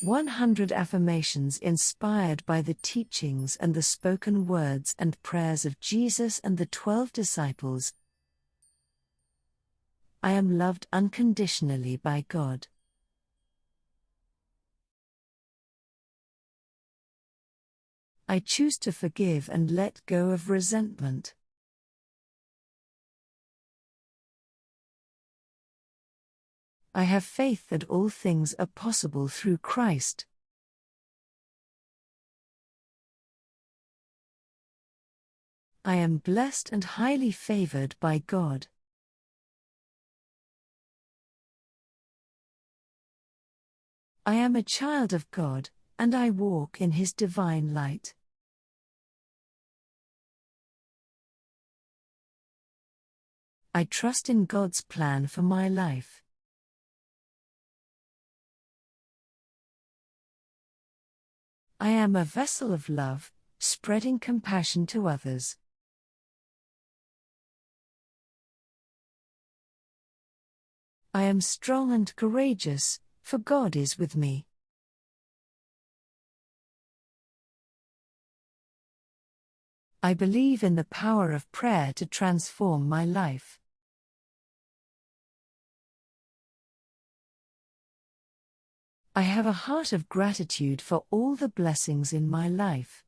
100 affirmations inspired by the teachings and the spoken words and prayers of Jesus and the 12 disciples. I am loved unconditionally by God. I choose to forgive and let go of resentment. I have faith that all things are possible through Christ. I am blessed and highly favored by God. I am a child of God, and I walk in His divine light. I trust in God's plan for my life. I am a vessel of love, spreading compassion to others. I am strong and courageous, for God is with me. I believe in the power of prayer to transform my life. I have a heart of gratitude for all the blessings in my life.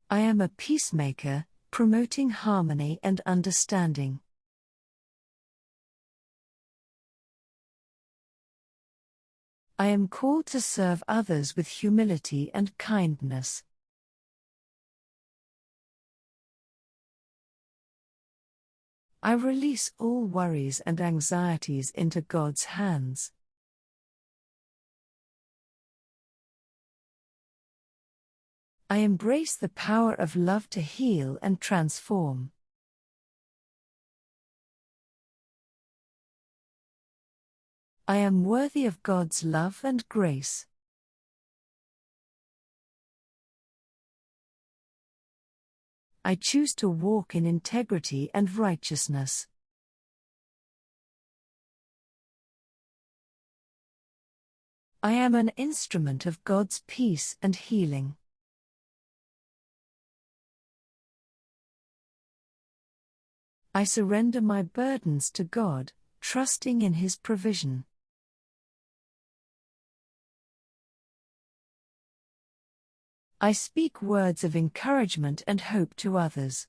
I am a peacemaker, promoting harmony and understanding. I am called to serve others with humility and kindness. I release all worries and anxieties into God's hands. I embrace the power of love to heal and transform. I am worthy of God's love and grace. I choose to walk in integrity and righteousness. I am an instrument of God's peace and healing. I surrender my burdens to God, trusting in His provision. I speak words of encouragement and hope to others.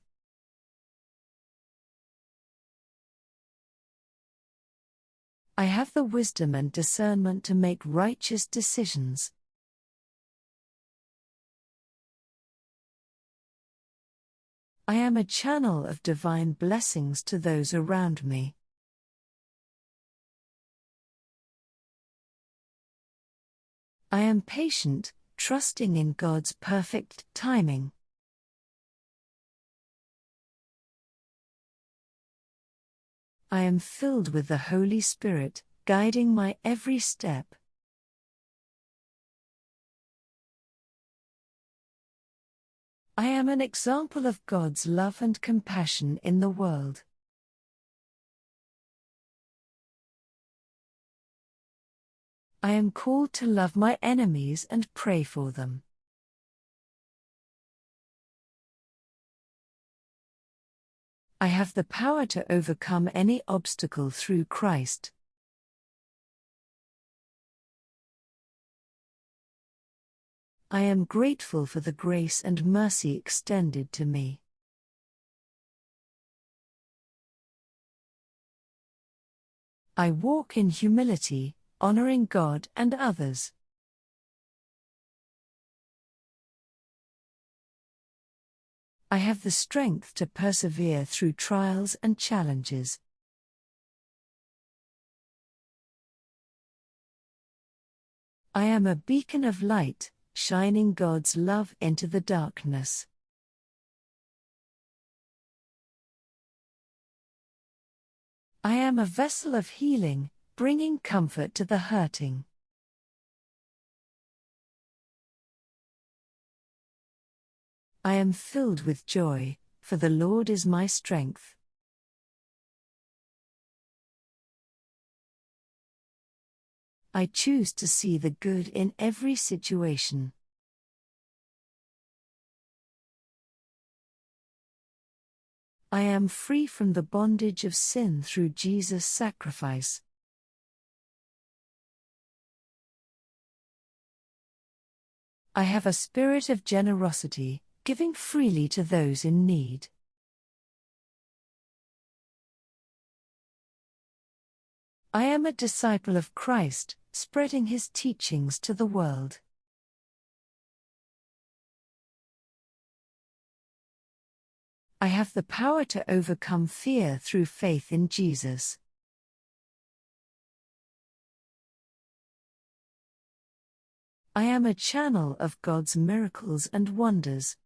I have the wisdom and discernment to make righteous decisions. I am a channel of divine blessings to those around me. I am patient, trusting in God's perfect timing. I am filled with the Holy Spirit, guiding my every step. I am an example of God's love and compassion in the world. I am called to love my enemies and pray for them. I have the power to overcome any obstacle through Christ. I am grateful for the grace and mercy extended to me. I walk in humility, honoring God and others. I have the strength to persevere through trials and challenges. I am a beacon of light, shining God's love into the darkness. I am a vessel of healing, bringing comfort to the hurting. I am filled with joy, for the Lord is my strength. I choose to see the good in every situation. I am free from the bondage of sin through Jesus' sacrifice. I have a spirit of generosity, giving freely to those in need. I am a disciple of Christ, spreading his teachings to the world. I have the power to overcome fear through faith in Jesus. I am a channel of God's miracles and wonders.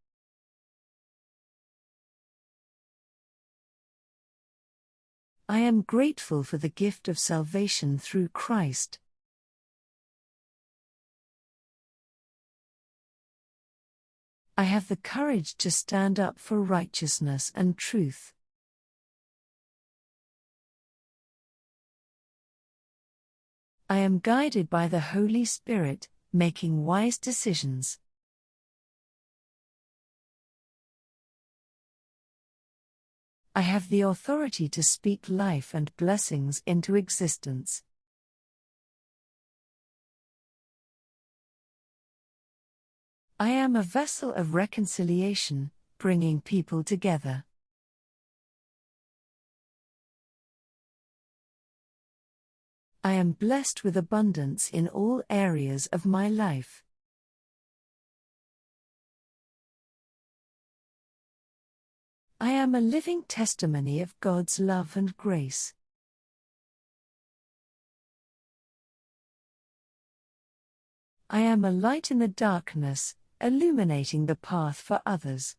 I am grateful for the gift of salvation through Christ. I have the courage to stand up for righteousness and truth. I am guided by the Holy Spirit, making wise decisions. I have the authority to speak life and blessings into existence. I am a vessel of reconciliation, bringing people together. I am blessed with abundance in all areas of my life. I am a living testimony of God's love and grace. I am a light in the darkness, illuminating the path for others.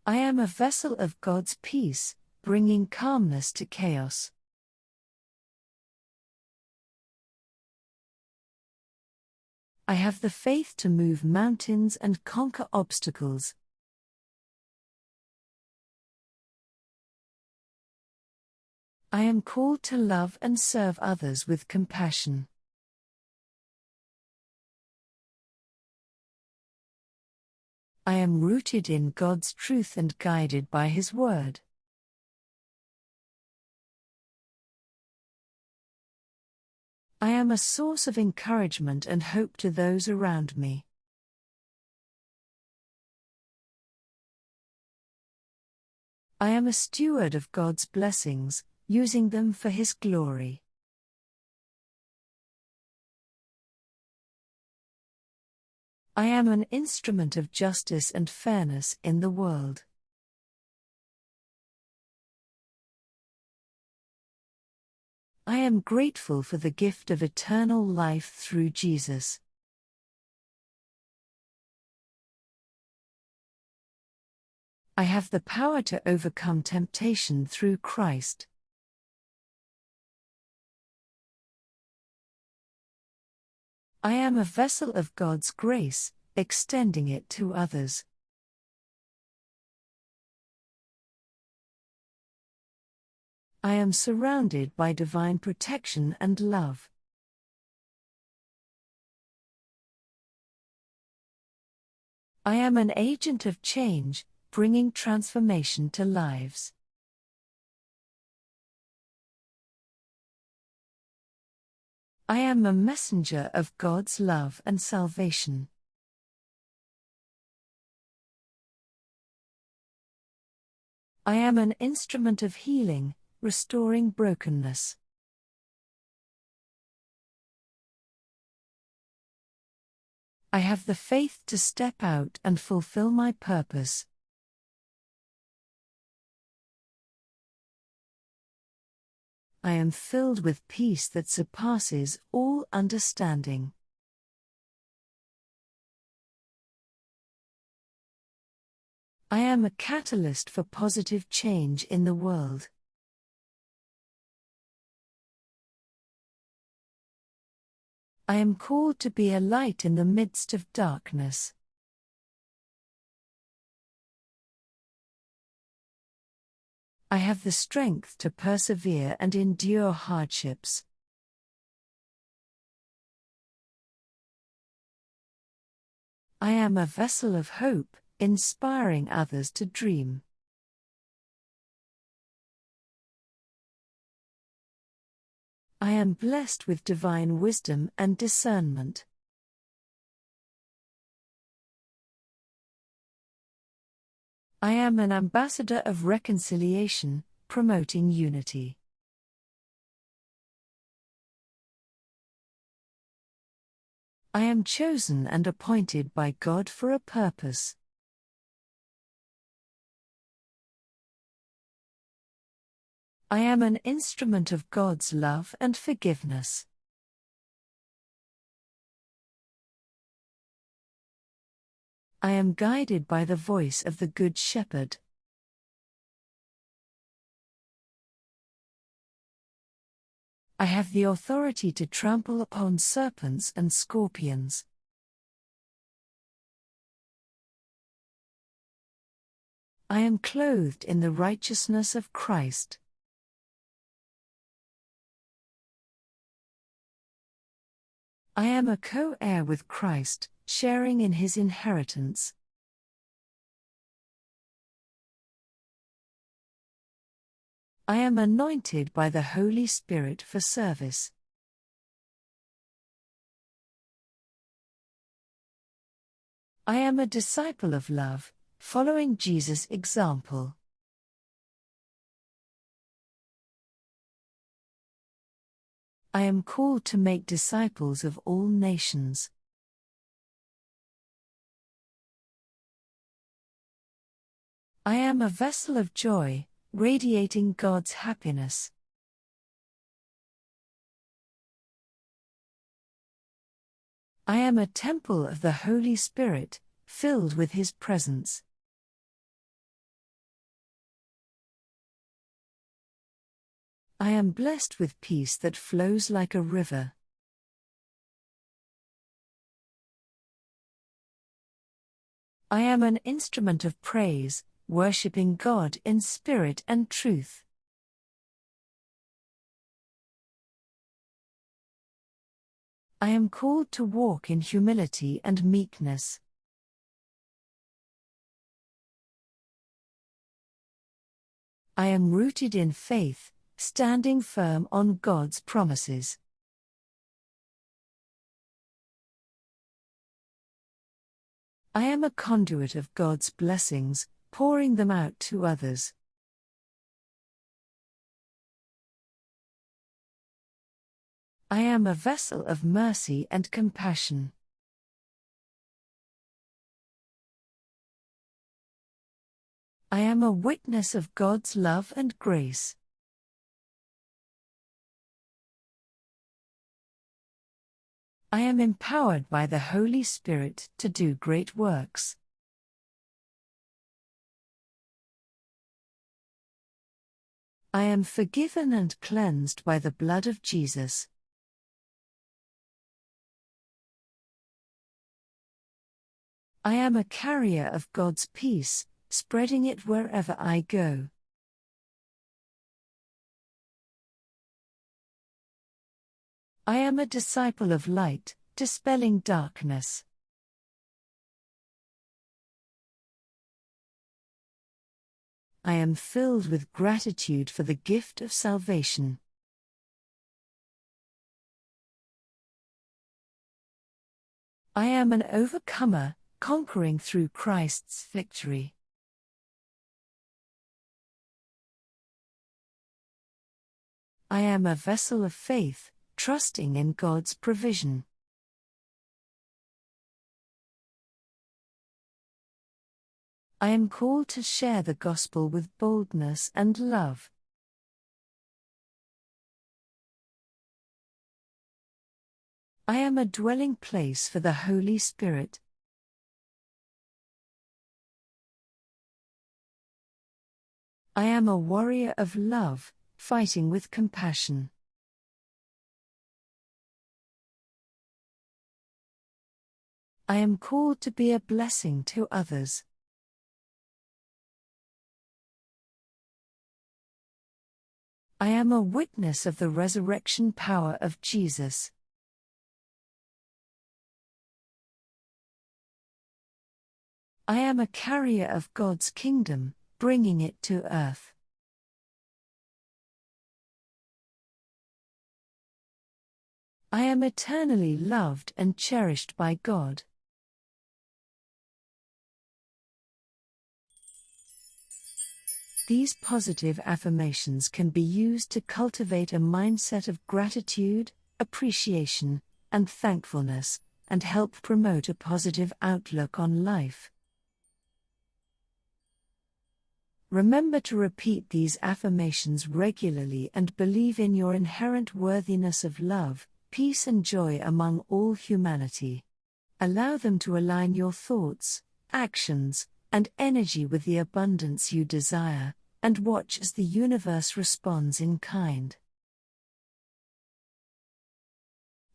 I am a vessel of God's peace, bringing calmness to chaos. I have the faith to move mountains and conquer obstacles. I am called to love and serve others with compassion. I am rooted in God's truth and guided by His word. I am a source of encouragement and hope to those around me. I am a steward of God's blessings, using them for His glory. I am an instrument of justice and fairness in the world. I am grateful for the gift of eternal life through Jesus. I have the power to overcome temptation through Christ. I am a vessel of God's grace, extending it to others. I am surrounded by divine protection and love. I am an agent of change, bringing transformation to lives. I am a messenger of God's love and salvation. I am an instrument of healing, restoring brokenness. I have the faith to step out and fulfill my purpose. I am filled with peace that surpasses all understanding. I am a catalyst for positive change in the world. I am called to be a light in the midst of darkness. I have the strength to persevere and endure hardships. I am a vessel of hope, inspiring others to dream. I am blessed with divine wisdom and discernment. I am an ambassador of reconciliation, promoting unity. I am chosen and appointed by God for a purpose. I am an instrument of God's love and forgiveness. I am guided by the voice of the Good Shepherd. I have the authority to trample upon serpents and scorpions. I am clothed in the righteousness of Christ. I am a co-heir with Christ, sharing in his inheritance. I am anointed by the Holy Spirit for service. I am a disciple of love, following Jesus' example. I am called to make disciples of all nations. I am a vessel of joy, radiating God's happiness. I am a temple of the Holy Spirit, filled with His presence. I am blessed with peace that flows like a river. I am an instrument of praise, worshipping God in spirit and truth. I am called to walk in humility and meekness. I am rooted in faith, standing firm on God's promises. I am a conduit of God's blessings, pouring them out to others. I am a vessel of mercy and compassion. I am a witness of God's love and grace. I am empowered by the Holy Spirit to do great works. I am forgiven and cleansed by the blood of Jesus. I am a carrier of God's peace, spreading it wherever I go. I am a disciple of light, dispelling darkness. I am filled with gratitude for the gift of salvation. I am an overcomer, conquering through Christ's victory. I am a vessel of faith, trusting in God's provision. I am called to share the gospel with boldness and love. I am a dwelling place for the Holy Spirit. I am a warrior of love, fighting with compassion. I am called to be a blessing to others. I am a witness of the resurrection power of Jesus. I am a carrier of God's kingdom, bringing it to earth. I am eternally loved and cherished by God. These positive affirmations can be used to cultivate a mindset of gratitude, appreciation, and thankfulness, and help promote a positive outlook on life. Remember to repeat these affirmations regularly and believe in your inherent worthiness of love, peace, and joy among all humanity. Allow them to align your thoughts, actions, and energy with the abundance you desire, and watch as the universe responds in kind.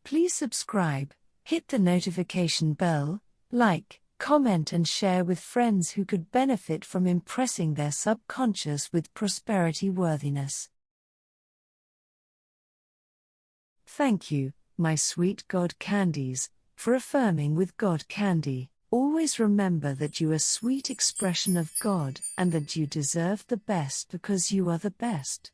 Please subscribe, hit the notification bell, like, comment and share with friends who could benefit from impressing their subconscious with prosperity worthiness. Thank you, my sweet God candies, for affirming with God candy. Always remember that you are a sweet expression of God and that you deserve the best because you are the best.